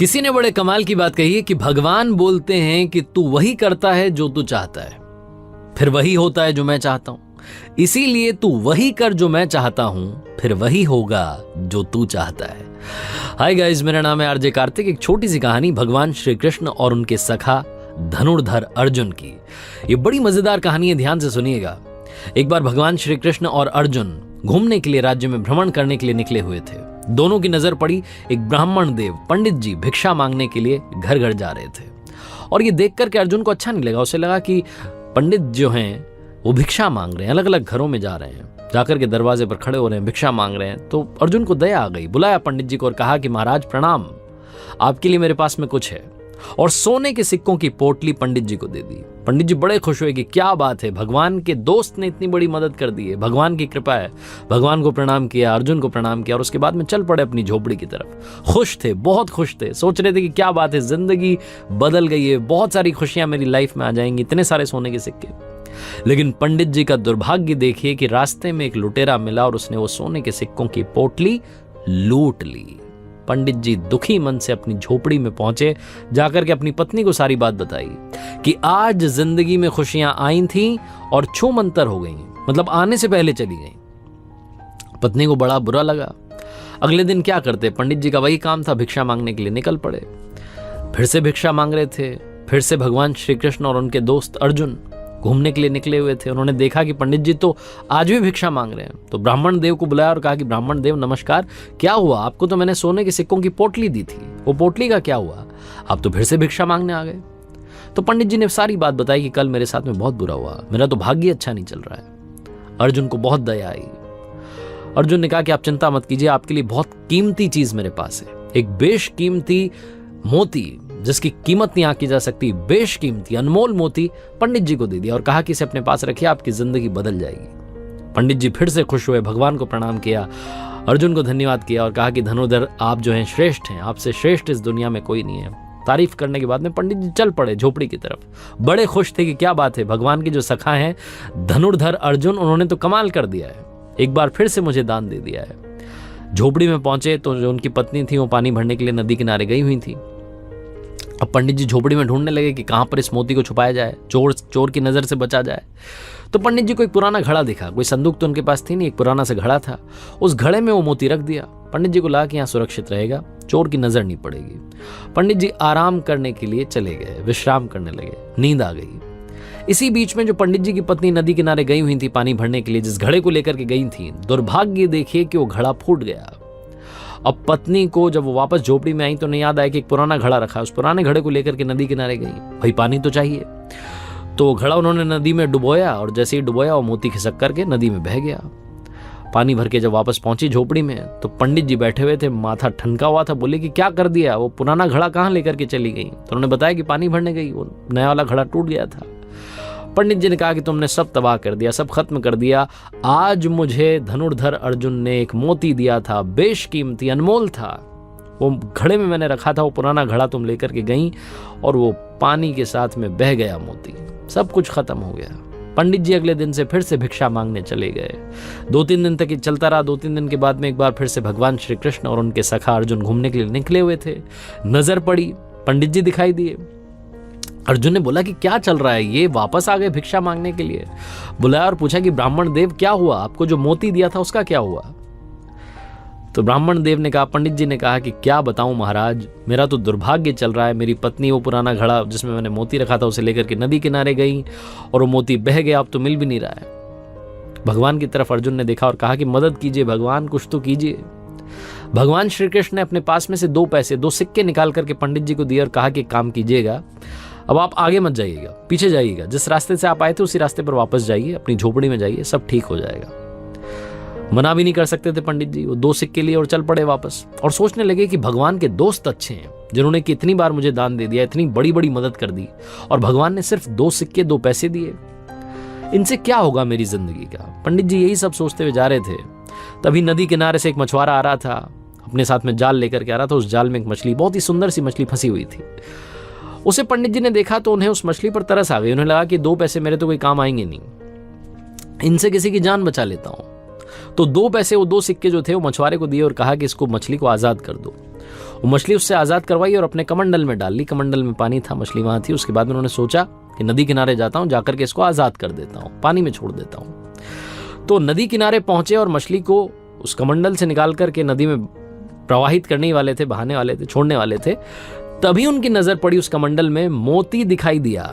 किसी ने बड़े कमाल की बात कही है कि भगवान बोलते हैं कि तू वही करता है जो तू चाहता है, फिर वही होता है जो मैं चाहता हूं। इसीलिए तू वही कर जो मैं चाहता हूं, फिर वही होगा जो तू चाहता है। हाय गाइस, मेरा नाम है आरजे कार्तिक। एक छोटी सी कहानी भगवान श्री कृष्ण और उनके सखा धनुर्धर अर्जुन की। ये बड़ी मजेदार कहानी है, ध्यान से सुनिएगा। एक बार भगवान श्री कृष्ण और अर्जुन घूमने के लिए राज्य में भ्रमण करने के लिए निकले हुए थे। दोनों की नजर पड़ी एक ब्राह्मण देव पंडित जी भिक्षा मांगने के लिए घर घर जा रहे थे। और ये देख करके अर्जुन को अच्छा नहीं लगा। उसे लगा कि पंडित जो हैं वो भिक्षा मांग रहे हैं, अलग अलग घरों में जा रहे हैं, जाकर के दरवाजे पर खड़े हो रहे हैं, भिक्षा मांग रहे हैं। तो अर्जुन को दया आ गई, बुलाया पंडित जी को और कहा कि महाराज प्रणाम, आपके लिए मेरे पास में कुछ है। और सोने के सिक्कों की पोटली पंडित जी को दे दी। पंडित जी बड़े खुश हुए कि क्या बात है, भगवान के दोस्त ने इतनी बड़ी मदद कर दी है, भगवान की कृपा है। भगवान को प्रणाम किया, अर्जुन को प्रणाम किया और उसके बाद में चल पड़े अपनी झोपड़ी की तरफ। खुश थे, बहुत खुश थे, सोच रहे थे कि क्या बात है, जिंदगी बदल गई है, बहुत सारी खुशियां मेरी लाइफ में आ जाएंगी, इतने सारे सोने के सिक्के। लेकिन पंडित जी का दुर्भाग्य देखिए कि रास्ते में एक लुटेरा मिला और उसने वो सोने के सिक्कों की पोटली लूट ली। पंडित जी दुखी मन से अपनी झोपड़ी में पहुंचे, जाकर के अपनी पत्नी को सारी बात बताई कि आज जिंदगी में खुशियां आई थीं और छूमंतर हो गई, मतलब आने से पहले चली गई। पत्नी को बड़ा बुरा लगा। अगले दिन क्या करते, पंडित जी का वही काम था, भिक्षा मांगने के लिए निकल पड़े। फिर से भिक्षा मांग रहे थे। फिर से भगवान श्री कृष्ण और उनके दोस्त अर्जुन घूमने के लिए निकले हुए थे। उन्होंने देखा कि पंडित जी तो आज भी भिक्षा मांग रहे हैं। तो ब्राह्मण देव को बुलाया और कहा कि ब्राह्मण देव नमस्कार, क्या हुआ, आपको तो मैंने सोने के सिक्कों की पोटली दी थी, वो पोटली का क्या हुआ, आप तो फिर से भिक्षा मांगने आ गए। तो पंडित जी ने सारी बात बताई कि कल मेरे साथ में बहुत बुरा हुआ, मेरा तो भाग्य अच्छा नहीं चल रहा है। अर्जुन को बहुत दया आई। अर्जुन ने कहा कि आप चिंता मत कीजिए, आपके लिए बहुत कीमती चीज मेरे पास है, एक बेशकीमती मोती जिसकी कीमत नहीं आंकी जा सकती, बेशकीमती अनमोल मोती पंडित जी को दे दिया और कहा कि इसे अपने पास रखिए, आपकी जिंदगी बदल जाएगी। पंडित जी फिर से खुश हुए, भगवान को प्रणाम किया, अर्जुन को धन्यवाद किया और कहा कि धनुर्धर आप जो हैं श्रेष्ठ हैं, आपसे श्रेष्ठ इस दुनिया में कोई नहीं है। तारीफ करने के बाद में पंडित जी चल पड़े झोपड़ी की तरफ। बड़े खुश थे कि क्या बात है, भगवान के जो सखा हैं धनुर्धर अर्जुन, उन्होंने तो कमाल कर दिया है, एक बार फिर से मुझे दान दे दिया है। झोपड़ी में पहुंचे तो जो उनकी पत्नी थी वो पानी भरने के लिए नदी किनारे गई हुई थी। अब पंडित जी झोपड़ी में ढूंढने लगे कि कहां पर इस मोती को छुपाया जाए, चोर की नजर से बचा जाए। तो पंडित जी को एक पुराना घड़ा दिखा, कोई संदूक तो उनके पास थी नहीं, एक पुराना सा घड़ा था, उस घड़े में वो मोती रख दिया। पंडित जी को लगा कि यहाँ सुरक्षित रहेगा, चोर की नजर नहीं पड़ेगी। पंडित जी आराम करने के लिए चले गए, विश्राम करने लगे, नींद आ गई। इसी बीच में जो पंडित जी की पत्नी नदी किनारे गई हुई थी पानी भरने के लिए, जिस घड़े को लेकर के गई थी, दुर्भाग्य देखिए कि वो घड़ा फूट गया। अब पत्नी को जब वो वापस झोपड़ी में आई तो नहीं याद आया कि एक पुराना घड़ा रखा, उस पुराने घड़े को लेकर के नदी किनारे गई, भाई पानी तो चाहिए। तो घड़ा उन्होंने नदी में डुबोया और जैसे ही डुबोया वो मोती खिसक करके नदी में बह गया। पानी भर के जब वापस पहुंची झोपड़ी में तो पंडित जी बैठे हुए थे, माथा ठनका हुआ था। बोले कि क्या कर दिया, वो पुराना घड़ा कहाँ लेकर के चली गई। तो उन्होंने बताया कि पानी भरने गई, वो नया वाला घड़ा टूट गया था। पंडित जी ने कहा कि तुमने सब तबाह कर दिया, सब खत्म कर दिया। आज मुझे धनुर्धर अर्जुन ने एक मोती दिया था, बेशकीमती अनमोल था, वो घड़े में मैंने रखा था, वो पुराना घड़ा तुम लेकर के गई और वो पानी के साथ में बह गया मोती, सब कुछ खत्म हो गया। पंडित जी अगले दिन से फिर से भिक्षा मांगने चले गए। 2-3 दिन तक ये चलता रहा। 2-3 दिन के बाद में एक बार फिर से भगवान श्री कृष्ण और उनके सखा अर्जुन घूमने के लिए निकले हुए थे। नजर पड़ी, पंडित जी दिखाई दिए। अर्जुन ने बोला कि क्या चल रहा है, ये वापस आ गए भिक्षा मांगने के लिए। बुलाया और पूछा कि ब्राह्मण देव क्या हुआ, आपको जो मोती दिया था उसका क्या हुआ। तो ब्राह्मण देव ने कहा, पंडित जी ने कहा कि क्या बताऊं महाराज, मेरा तो दुर्भाग्य चल रहा है, मेरी पत्नी वो पुराना घड़ा जिसमें मैंने मोती रखा था उसे लेकर के नदी किनारे गई और वो मोती बह गया, अब तो मिल भी नहीं रहा है। भगवान की तरफ अर्जुन ने देखा और कहा कि मदद कीजिए भगवान, कुछ तो कीजिए। भगवान श्री कृष्ण ने अपने पास में से 2 पैसे 2 सिक्के निकाल करके पंडित जी को दिए और कहा कि काम कीजिएगा, अब आप आगे मत जाइएगा, पीछे जाइएगा, जिस रास्ते से आप आए थे उसी रास्ते पर वापस जाइए, अपनी झोपड़ी में जाइए, सब ठीक हो जाएगा। मना भी नहीं कर सकते थे पंडित जी, वो 2 सिक्के लिए और चल पड़े वापस। और सोचने लगे कि भगवान के दोस्त अच्छे हैं, जिन्होंने कितनी बार मुझे दान दे दिया, इतनी बड़ी बड़ी मदद कर दी, और भगवान ने सिर्फ 2 सिक्के 2 पैसे दिए, इनसे क्या होगा मेरी जिंदगी का। पंडित जी यही सब सोचते हुए जा रहे थे। तभी नदी किनारे से एक मछुआरा आ रहा था, अपने साथ में जाल लेकर के आ रहा था। उस जाल में एक मछली, बहुत ही सुंदर सी मछली फंसी हुई थी। उसे पंडित जी ने देखा तो उन्हें उस मछली पर तरस आ गई। उन्हें लगा कि 2 पैसे मेरे तो कोई काम आएंगे नहीं, इनसे किसी की जान बचा लेता हूं। तो 2 पैसे, वो 2 सिक्के जो थे वो मछुआरे को दिए और कहा कि इसको, मछली को आजाद कर दो। वो मछली उससे आज़ाद करवाई और अपने कमंडल में डाल ली। कमंडल में पानी था, मछली वहाँ थी। उसके बाद उन्होंने सोचा कि नदी किनारे जाता हूँ, जाकर के इसको आज़ाद कर देता हूँ, पानी में छोड़ देता हूँ। तो नदी किनारे पहुँचे और मछली को उस कमंडल से निकाल करके नदी में प्रवाहित करने वाले थे, बहाने वाले थे, छोड़ने वाले थे। तभी उनकी नज़र पड़ी उस कमंडल में, मोती दिखाई दिया।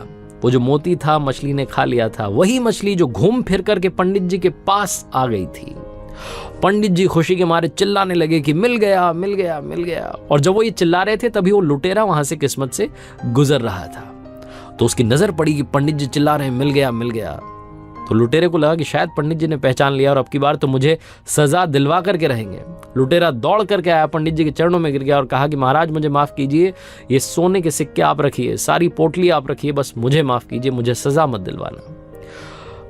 वो जो मोती था मछली ने खा लिया था, वही मछली जो घूम फिर करके पंडित जी के पास आ गई थी। पंडित जी खुशी के मारे चिल्लाने लगे कि मिल गया, मिल गया, मिल गया। और जब वो ये चिल्ला रहे थे तभी वो लुटेरा वहां से किस्मत से गुजर रहा था। तो उसकी नजर पड़ी कि पंडित जी चिल्ला रहे हैं मिल गया, मिल गया। तो लुटेरे को लगा कि शायद पंडित जी ने पहचान लिया और अब की बार तो मुझे सजा दिलवा करके रहेंगे। लुटेरा दौड़ करके आया, पंडित जी के चरणों में गिर गया और कहा कि महाराज मुझे माफ कीजिए, ये सोने के सिक्के आप रखिए, सारी पोटली आप रखिए, बस मुझे माफ कीजिए, मुझे सजा मत दिलवाना।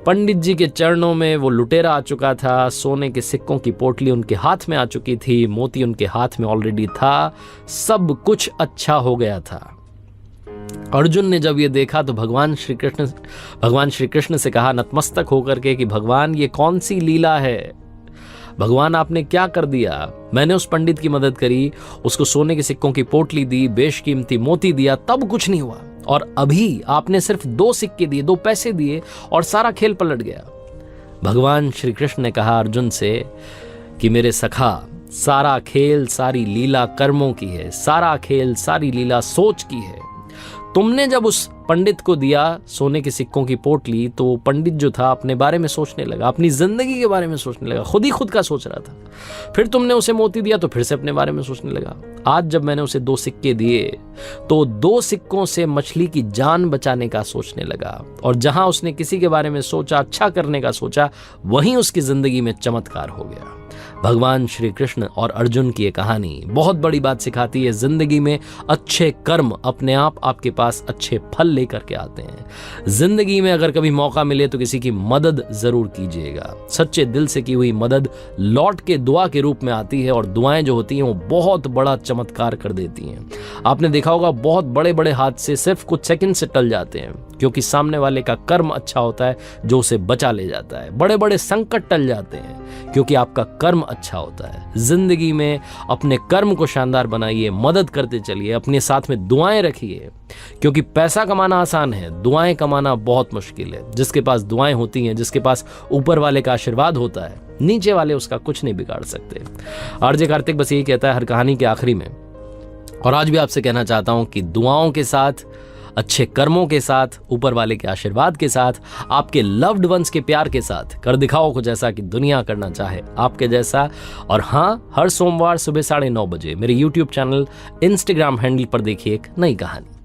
पंडित जी के चरणों में वो लुटेरा आ चुका था, सोने के सिक्कों की पोटली उनके हाथ में आ चुकी थी, मोती उनके हाथ में ऑलरेडी था, सब कुछ अच्छा हो गया था। अर्जुन ने जब ये देखा तो भगवान श्री कृष्ण से कहा नतमस्तक होकर के कि भगवान ये कौन सी लीला है, भगवान आपने क्या कर दिया। मैंने उस पंडित की मदद करी, उसको सोने के सिक्कों की पोटली दी, बेशकीमती मोती दिया, तब कुछ नहीं हुआ, और अभी आपने सिर्फ 2 सिक्के दिए, 2 पैसे दिए और सारा खेल पलट गया। भगवान श्री कृष्ण ने कहा अर्जुन से कि मेरे सखा, सारा खेल सारी लीला कर्मों की है, सारा खेल सारी लीला सोच की है। तुमने जब उस पंडित को दिया सोने के सिक्कों की पोटली, तो पंडित जो था अपने बारे में सोचने लगा, अपनी जिंदगी के बारे में सोचने लगा, खुद ही खुद का सोच रहा था। फिर तुमने उसे मोती दिया तो फिर से अपने बारे में सोचने लगा। आज जब मैंने उसे 2 सिक्के दिए तो 2 सिक्कों से मछली की जान बचाने का सोचने लगा, और जहां उसने किसी के बारे में सोचा, अच्छा करने का सोचा, वहीं उसकी जिंदगी में चमत्कार हो गया। भगवान श्री कृष्ण और अर्जुन की ये कहानी बहुत बड़ी बात सिखाती है। जिंदगी में अच्छे कर्म अपने आप आपके पास अच्छे फल लेकर के आते हैं। जिंदगी में अगर कभी मौका मिले तो किसी की मदद जरूर कीजिएगा। सच्चे दिल से की हुई मदद लौट के दुआ के रूप में आती है, और दुआएं जो होती हैं वो बहुत बड़ा चमत्कार कर देती हैं। आपने देखा होगा बहुत बड़े बड़े हादसे सिर्फ कुछ सेकंड से टल जाते हैं, क्योंकि सामने वाले का कर्म अच्छा होता है जो उसे बचा ले जाता है। बड़े बड़े संकट टल जाते हैं क्योंकि आपका कर्म अच्छा होता है। जिंदगी में अपने कर्म को शानदार बनाइए, मदद करते चलिए, अपने साथ में दुआएं रखिए, क्योंकि पैसा कमाना आसान है, दुआएं कमाना बहुत मुश्किल है। जिसके पास दुआएं होती हैं, जिसके पास ऊपर वाले का आशीर्वाद होता है, नीचे वाले उसका कुछ नहीं बिगाड़ सकते। आरजे कार्तिक बस यही कहता है हर कहानी के आखिरी में, और आज भी आपसे कहना चाहता हूं कि दुआओं के साथ, अच्छे कर्मों के साथ, ऊपर वाले के आशीर्वाद के साथ, आपके लव्ड वंस के प्यार के साथ कर दिखाओ कुछ ऐसा कि दुनिया करना चाहे आपके जैसा। और हाँ, हर सोमवार सुबह 9:30 बजे मेरे YouTube चैनल, Instagram हैंडल पर देखिए एक नई कहानी।